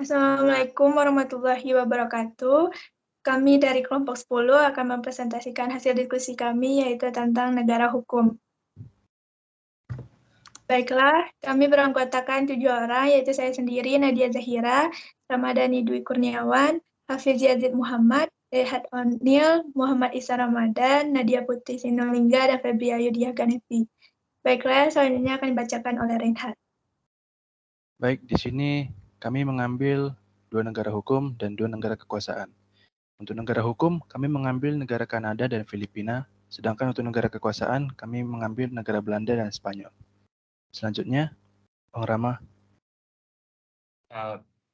Assalamualaikum warahmatullahi wabarakatuh. Kami dari kelompok 10 akan mempresentasikan hasil diskusi kami, yaitu tentang negara hukum. Baiklah, kami beranggotakan 7 orang, yaitu saya sendiri, Nadia Zahira, Ramadhani Dwi Kurniawan, Hafiz Yazid Muhammad, Rehat O'Neil, Muhammad Isa Ramadan, Nadia Putri Sinulingga, dan Febri Ayudhya Ganevi. Baiklah, selanjutnya akan dibacakan oleh Reinhard. Baik, di sini kami mengambil 2 negara hukum dan 2 negara kekuasaan. Untuk negara hukum, kami mengambil negara Kanada dan Filipina, sedangkan untuk negara kekuasaan, kami mengambil negara Belanda dan Spanyol. Selanjutnya, Bang Rama.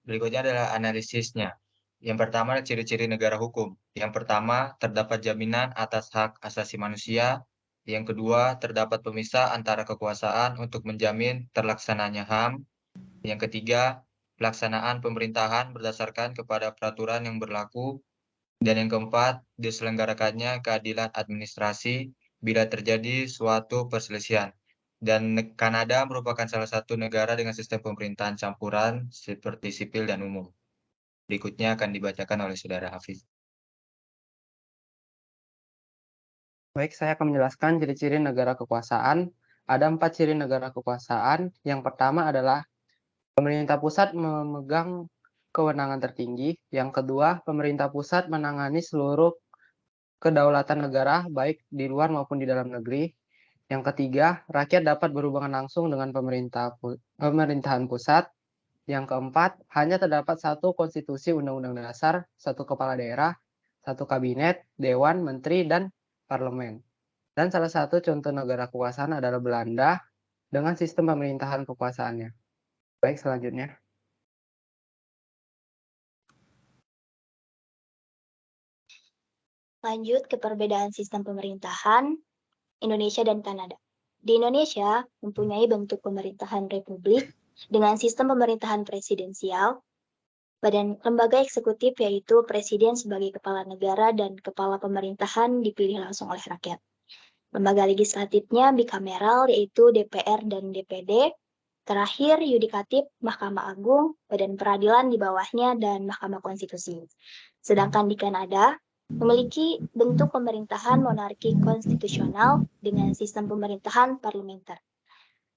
Berikutnya adalah analisisnya. Yang pertama, ciri-ciri negara hukum. Yang pertama, terdapat jaminan atas hak asasi manusia. Yang kedua, terdapat pemisah antara kekuasaan untuk menjamin terlaksananya HAM. Yang ketiga, pelaksanaan pemerintahan berdasarkan kepada peraturan yang berlaku. Dan yang keempat, diselenggarakannya keadilan administrasi bila terjadi suatu perselisihan. Dan Kanada merupakan salah satu negara dengan sistem pemerintahan campuran seperti sipil dan umum. Berikutnya akan dibacakan oleh Saudara Hafiz. Baik, saya akan menjelaskan ciri-ciri negara kekuasaan. Ada 4 ciri negara kekuasaan. Yang pertama adalah pemerintah pusat memegang kewenangan tertinggi. Yang kedua, pemerintah pusat menangani seluruh kedaulatan negara, baik di luar maupun di dalam negeri. Yang ketiga, rakyat dapat berhubungan langsung dengan pemerintahan pusat. Yang keempat, hanya terdapat satu konstitusi undang-undang dasar, satu kepala daerah, satu kabinet, dewan, menteri, dan parlemen. Dan salah satu contoh negara kekuasaan adalah Belanda dengan sistem pemerintahan kekuasaannya. Baik, selanjutnya. Lanjut ke perbedaan sistem pemerintahan Indonesia dan Kanada. Di Indonesia mempunyai bentuk pemerintahan republik dengan sistem pemerintahan presidensial. Badan lembaga eksekutif yaitu presiden sebagai kepala negara dan kepala pemerintahan dipilih langsung oleh rakyat. Lembaga legislatifnya bikameral yaitu DPR dan DPD. Terakhir, yudikatif, Mahkamah Agung, Badan Peradilan di bawahnya, dan Mahkamah Konstitusi. Sedangkan di Kanada, memiliki bentuk pemerintahan monarki konstitusional dengan sistem pemerintahan parlementer.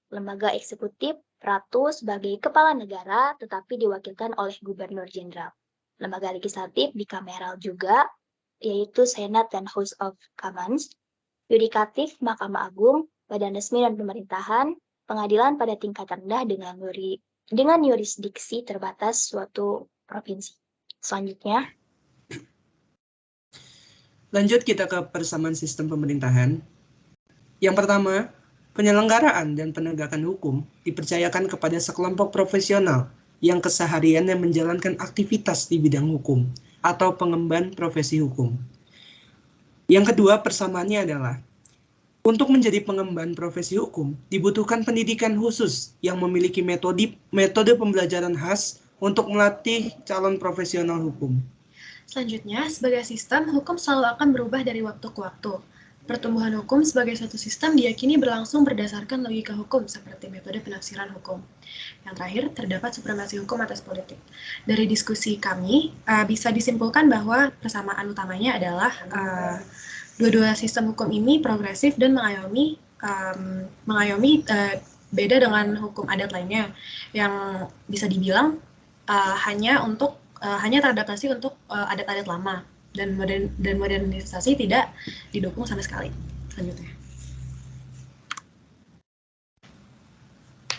Lembaga eksekutif, Ratu sebagai kepala negara, tetapi diwakilkan oleh Gubernur Jenderal. Lembaga legislatif bikameral juga, yaitu Senat dan House of Commons. Yudikatif, Mahkamah Agung, Badan Resmi dan Pemerintahan, pengadilan pada tingkat rendah dengan yurisdiksi terbatas suatu provinsi. Selanjutnya. Lanjut kita ke persamaan sistem pemerintahan. Yang pertama, penyelenggaraan dan penegakan hukum dipercayakan kepada sekelompok profesional yang kesehariannya menjalankan aktivitas di bidang hukum atau pengemban profesi hukum. Yang kedua, persamaannya adalah untuk menjadi pengemban profesi hukum, dibutuhkan pendidikan khusus yang memiliki metode pembelajaran khas untuk melatih calon profesional hukum. Selanjutnya, sebagai sistem, hukum selalu akan berubah dari waktu ke waktu. Pertumbuhan hukum sebagai suatu sistem diyakini berlangsung berdasarkan logika hukum seperti metode penafsiran hukum. Yang terakhir, terdapat supremasi hukum atas politik. Dari diskusi kami, bisa disimpulkan bahwa persamaan utamanya adalah dua-dua sistem hukum ini progresif dan mengayomi beda dengan hukum adat lainnya yang bisa dibilang hanya teradaptasi untuk adat-adat lama dan modernisasi tidak didukung sama sekali. Selanjutnya.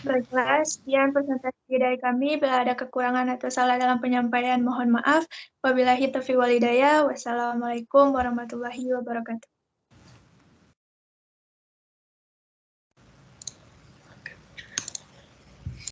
Baiklah, sekian presentasi dari kami. Bila ada kekurangan atau salah dalam penyampaian, mohon maaf. Wabillahi taufiq wal hidayah. Wassalamualaikum warahmatullahi wabarakatuh.